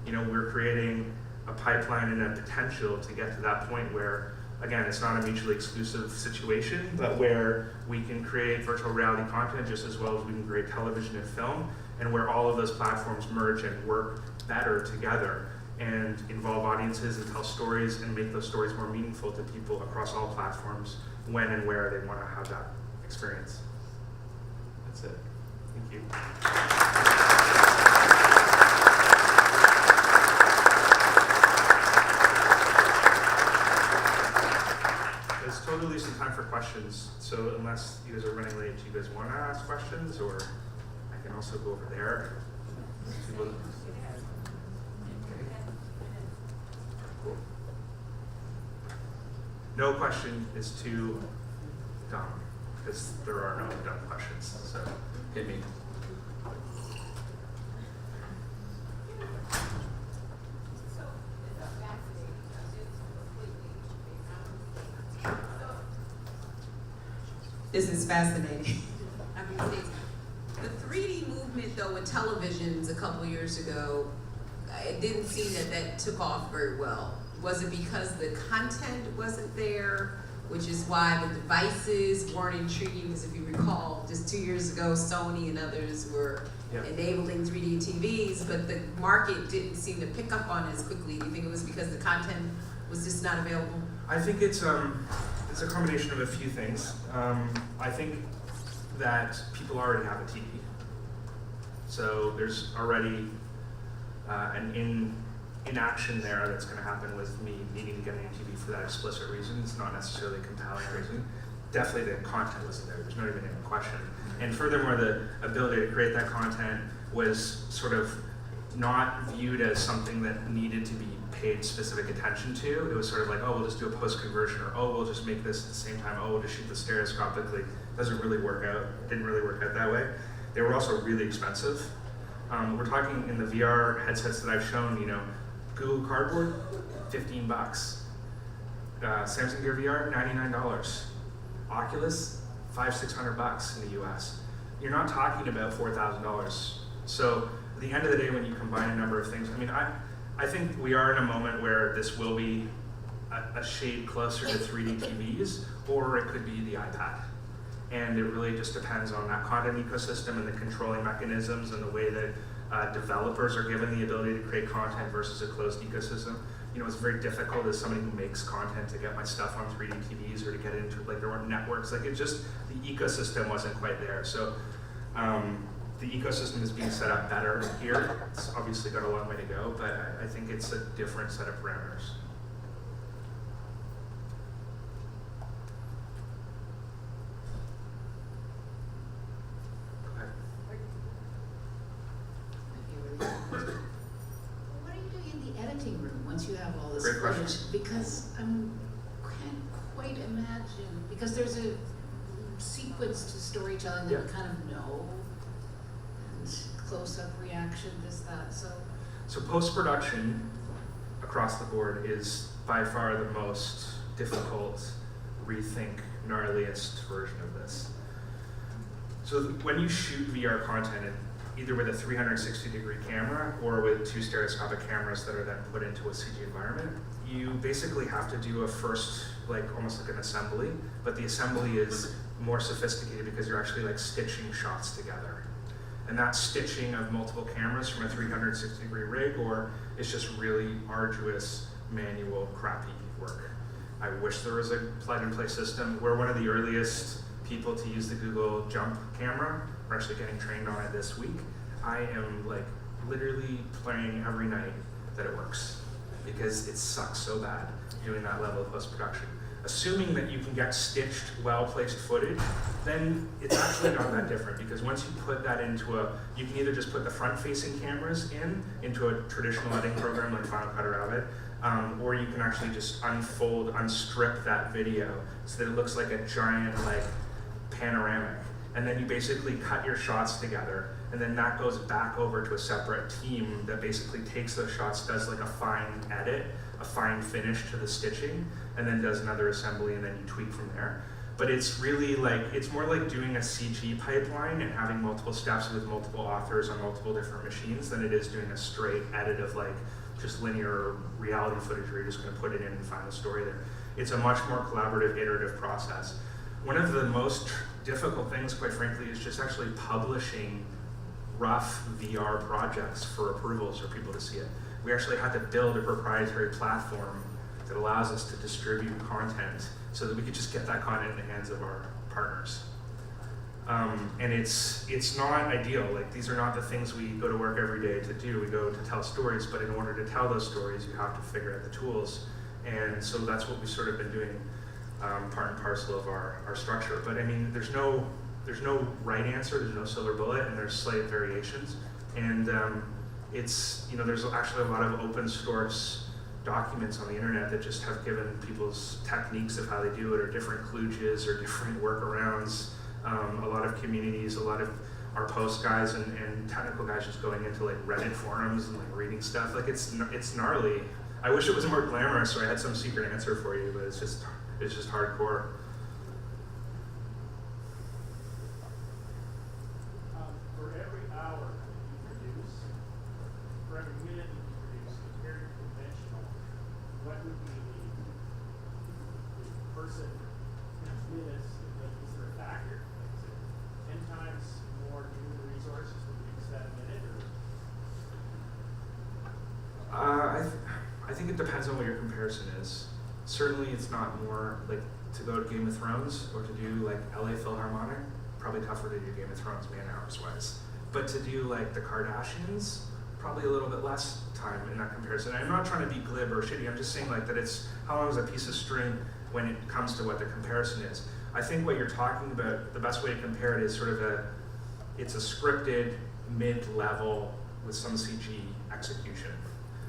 we're creating a pipeline and a potential to get to that point where, again, it's not a mutually exclusive situation, but where we can create virtual reality content just as well as we can create television and film, and where all of those platforms merge and work better together and involve audiences and tell stories and make those stories more meaningful to people across all platforms when and where they want to have that experience. That's it. Thank you. Let's totally leave some time for questions. So unless you guys are running late, do you guys want to ask questions, or I can also go over there. People... Cool. No question is too dumb, because there are no dumb questions. So hit me. This is fascinating. The 3D movement, though, with televisions a couple years ago, it didn't seem that took off very well. Was it because the content wasn't there, which is why the devices weren't intriguing? Because if you recall, just 2 years ago, Sony and others were enabling 3D TVs, but the market didn't seem to pick up on it as quickly. Do you think it was because the content was just not available? I think it's a combination of a few things. I think that people already have a TV. So there's already an inaction there that's going to happen with me needing to get an ATV for that explicit reason. It's not necessarily a compelling reason. Definitely the content wasn't there. There's not even any question. And furthermore, the ability to create that content was sort of not viewed as something that needed to be paid specific attention to. It was sort of like, oh, we'll just do a post-conversion, or oh, we'll just make this at the same time, oh, we'll just shoot the stereoscopically. Doesn't really work out. It didn't really work out that way. They were also really expensive. We're talking in the VR headsets that I've shown, you know, Google Cardboard, $15. Samsung Gear VR, $99. Oculus, $500-600 in the US. You're not talking about $4,000. So at the end of the day, when you combine a number of things, I mean, I think we are in a moment where this will be a shade closer to 3D TVs, or it could be the iPad. And it really just depends on that content ecosystem and the controlling mechanisms and the way that developers are given the ability to create content versus a closed ecosystem. You know, it's very difficult as somebody who makes content to get my stuff on 3D TVs or to get it into, like, there weren't networks. Like, it just, the ecosystem wasn't quite there. So the ecosystem is being set up better here. It's obviously got a long way to go, but I think it's a different set of parameters. What are you doing in the editing room once you have all this Great footage? question. Because I can't quite imagine, because there's a sequence to storytelling that Yeah. you kind of know, and close-up reaction, this, that, So post-production across the board is by far the most difficult, rethink, gnarliest version of this. So when you shoot VR content, either with a 360-degree camera or with two stereoscopic cameras that are then put into a CG environment, you basically have to do a first, like almost like an assembly, but the assembly is more sophisticated because you're actually like stitching shots together. And that stitching of multiple cameras from a 360-degree rig, or it's just really arduous, manual, crappy work. I wish there was a plug-and-play system. We're one of the earliest people to use the Google Jump camera. We're actually getting trained on it this week. I am like literally praying every night that it works because it sucks so bad doing that level of post-production. Assuming that you can get stitched, well-placed footage, then it's actually not that different because once you put that into you can either just put the front-facing cameras into a traditional editing program like Final Cut or Avid, or you can actually just unstrip that video so that it looks like a giant like panoramic. And then you basically cut your shots together, and then that goes back over to a separate team that basically takes those shots, does like a fine edit, a fine finish to the stitching, and then does another assembly, and then you tweak from there. But it's really like, it's more like doing a CG pipeline and having multiple steps with multiple authors on multiple different machines than it is doing a straight edit of like just linear reality footage where you're just gonna put it in and find the story there. It's a much more collaborative, iterative process. One of the most difficult things, quite frankly, is just actually publishing rough VR projects for approvals or people to see it. We actually had to build a proprietary platform that allows us to distribute content so that we could just get that content in the hands of our partners. And it's not ideal. Like, these are not the things we go to work every day to do. We go to tell stories, but in order to tell those stories, you have to figure out the tools. And so that's what we've sort of been doing, part and parcel of our structure. But I mean, there's no right answer, there's no silver bullet, and there's slight variations. And it's, you know, there's actually a lot of open source documents on the internet that just have given people's techniques of how they do it, or different kludges, or different workarounds. A lot of communities, a lot of our post guys and technical guys just going into like Reddit forums and like reading stuff. Like, it's gnarly. I wish it was more glamorous, or I had some secret answer for you, but it's just hardcore. For every hour you produce, for every minute you produce, compared to conventional, what would be the person minutes? Is there a factor? Like, is it 10 times more human resources to produce that minute, or? I think it depends on what your comparison is. Certainly it's not more, like, to go to Game of Thrones or to do like LA Philharmonic, probably tougher to do Game of Thrones man hours wise. But to do like the Kardashians, probably a little bit less tough. time in that comparison. I'm not trying to be glib or shitty, I'm just saying like that it's, how long is a piece of string when it comes to what the comparison is. I think what you're talking about, the best way to compare it is sort of it's a scripted mid-level with some CG execution.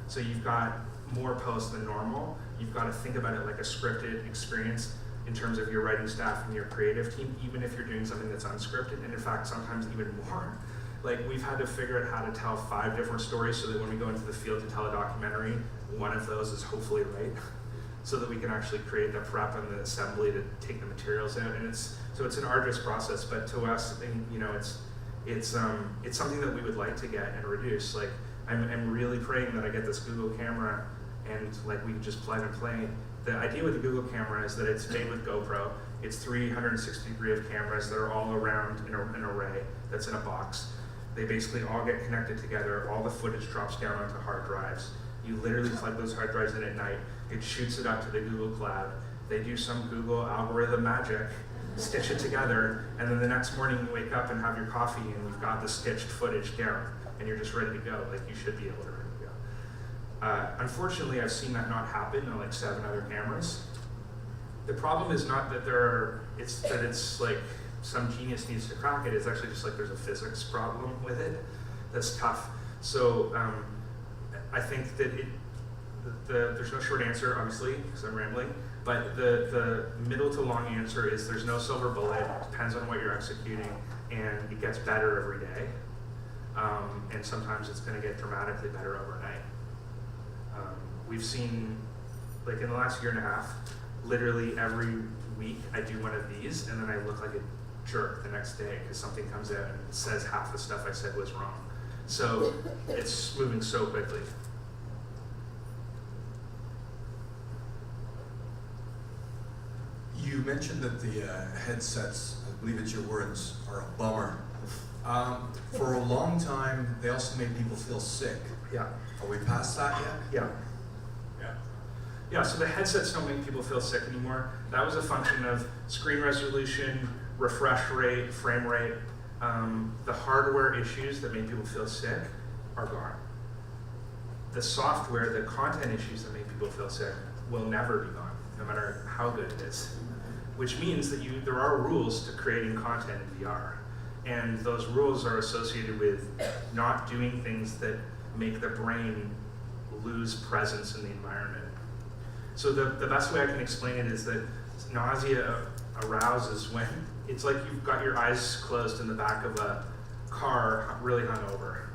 So you've got more posts than normal. You've got to think about it like a scripted experience in terms of your writing staff and your creative team, even if you're doing something that's unscripted, and in fact, sometimes even more. Like, we've had to figure out how to tell 5 different stories so that when we go into the field to tell a documentary, one of those is hopefully right, so that we can actually create the prep and the assembly to take the materials out. And it's an arduous process, but to us, you know, it's something that we would like to get and reduce. Like, I'm really praying that I get this Google camera and like we can just plug and play. The idea with the Google camera is that it's made with GoPro. It's 360-degree of cameras that are all around in an array that's in a box. They basically all get connected together. All the footage drops down onto hard drives. You literally plug those hard drives in at night. It shoots it up to the Google Cloud. They do some Google algorithm magic, stitch it together, and then the next morning you wake up and have your coffee and you've got the stitched footage down and you're just ready to go. Like, you should be able to ready to go. Unfortunately, I've seen that not happen on like 7 other cameras. The problem is not that it's like some genius needs to crack it. It's actually just like there's a physics problem with it that's tough. So I think that there's no short answer, obviously, because I'm rambling, but the middle to long answer is there's no silver bullet. It depends on what you're executing, and it gets better every day. And sometimes it's going to get dramatically better overnight. We've seen, like in the last year and a half, literally every week I do one of these, and then I look like a jerk the next day because something comes out and says half the stuff I said was wrong. So it's moving so quickly. You mentioned that the headsets, I believe it's your words, are a bummer. For a long time, they also made people feel sick. Yeah. Are we past that yet? Yeah. Yeah, so the headsets don't make people feel sick anymore. That was a function of screen resolution, refresh rate, frame rate. The hardware issues that made people feel sick are gone. The software, the content issues that make people feel sick will never be gone, no matter how good it is. Which means that there are rules to creating content in VR. And those rules are associated with not doing things that make the brain lose presence in the environment. So the best way I can explain it is that nausea arouses when it's like you've got your eyes closed in the back of a car really hungover.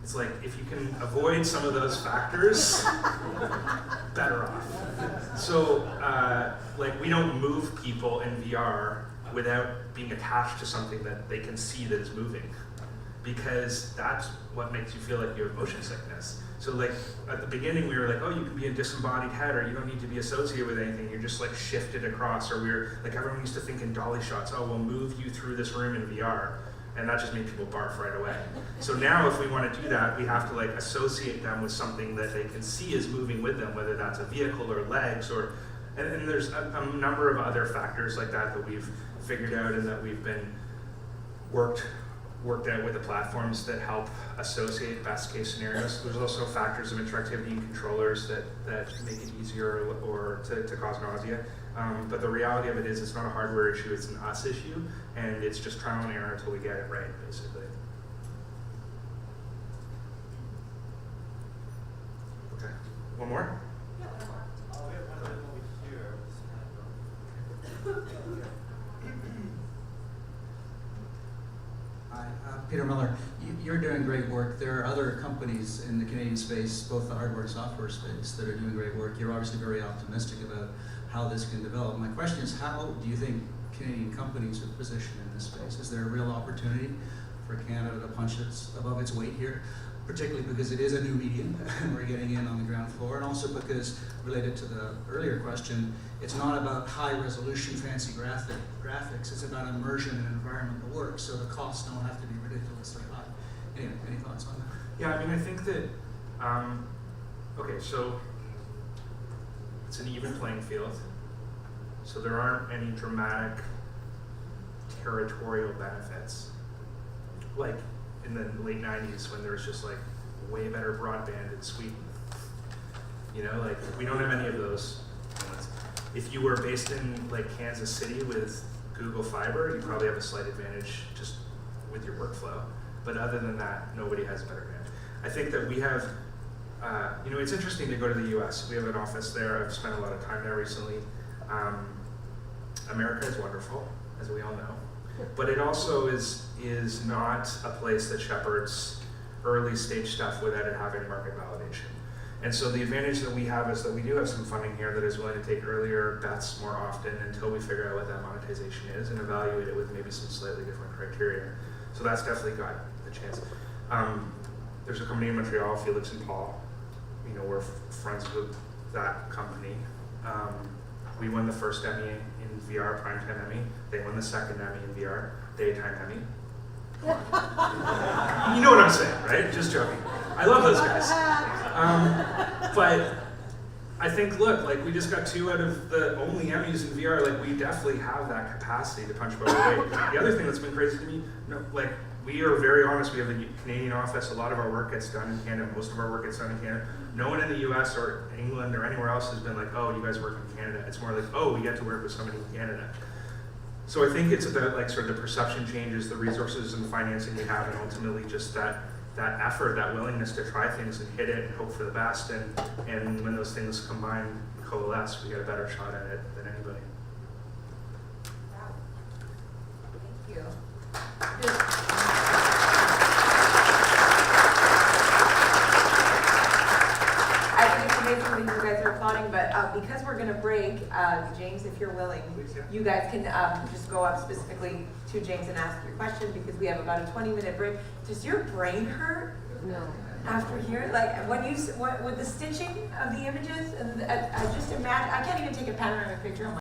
It's like if you can avoid some of those factors, better off. So like we don't move people in VR without being attached to something that they can see that is moving, because that's what makes you feel like you have motion sickness. So like at the beginning we were like, oh, you can be a disembodied head, or you don't need to be associated with anything, you're just like shifted across, or we're like, everyone used to think in dolly shots, oh, we'll move you through this room in VR, and that just made people barf right away. So now if we want to do that, we have to like associate them with something that they can see is moving with them, whether that's a vehicle or legs, or and there's a number of other factors like that that we've figured out and that we've been worked out with the platforms that help associate best case scenarios. There's also factors of interactivity in controllers that make it easier or to cause nausea. But the reality of it is it's not a hardware issue, it's an us issue, and it's just trial and error until we get it right, basically. Okay, one more? Hi, Peter Miller. You're doing great work. There are other companies in the Canadian space, both the hardware and software space, that are doing great work. You're obviously very optimistic about how this can develop. My question is, how do you think Canadian companies are positioned in this space? Is there a real opportunity for Canada to punch above its weight here? Particularly because it is a new medium and we're getting in on the ground floor, and also because, related to the earlier question, it's not about high resolution fancy graphics, it's about immersion in an environment that works, so the costs don't have to be ridiculously high. Anyway, any thoughts on that? Yeah, I mean, I think that, okay, so it's an even playing field, so there aren't any dramatic territorial benefits. Like in the late 90s when there was just like way better broadband in Sweden. You know, like we don't have any of those. If you were based in like Kansas City with Google Fiber, you probably have a slight advantage just with your workflow. But other than that, nobody has a better advantage. I think that we have, you know, it's interesting to go to the US. We have an office there. I've spent a lot of time there recently. America is wonderful, as we all know. But it also is not a place that shepherds early stage stuff without it having market validation. And so the advantage that we have is that we do have some funding here that is willing to take earlier bets more often until we figure out what that monetization is and evaluate it with maybe some slightly different criteria. So that's definitely got the chance. There's a company in Montreal, Felix and Paul. You know, we're friends with that company. We won the first Emmy in VR, Primetime Emmy. They won the second Emmy in VR, Daytime Emmy. You know what I'm saying, right? Just joking. I love those guys. But I think, look, like we just got 2 out of the only Emmys in VR. Like we definitely have that capacity to punch above our weight. The other thing that's been crazy to me, like we are very honest. We have a Canadian office. A lot of our work gets done in Canada. Most of our work gets done in Canada. No one in the US or England or anywhere else has been like, oh, you guys work in Canada. It's more like, oh, we get to work with somebody in Canada. So I think it's about like sort of the perception changes, the resources and the financing we have, and ultimately just that effort, that willingness to try things and hit it and hope for the best. And when those things combine and coalesce, we get a better shot at it than anybody. Thank you. I think it's amazing that you guys are applauding, but because we're going to break, James, if you're willing, you guys can just go up specifically to James and ask your question because we have about a 20-minute break. Does your brain hurt? No. After here, like when you with the stitching of the images, and I just imagine I can't even take a panoramic picture on my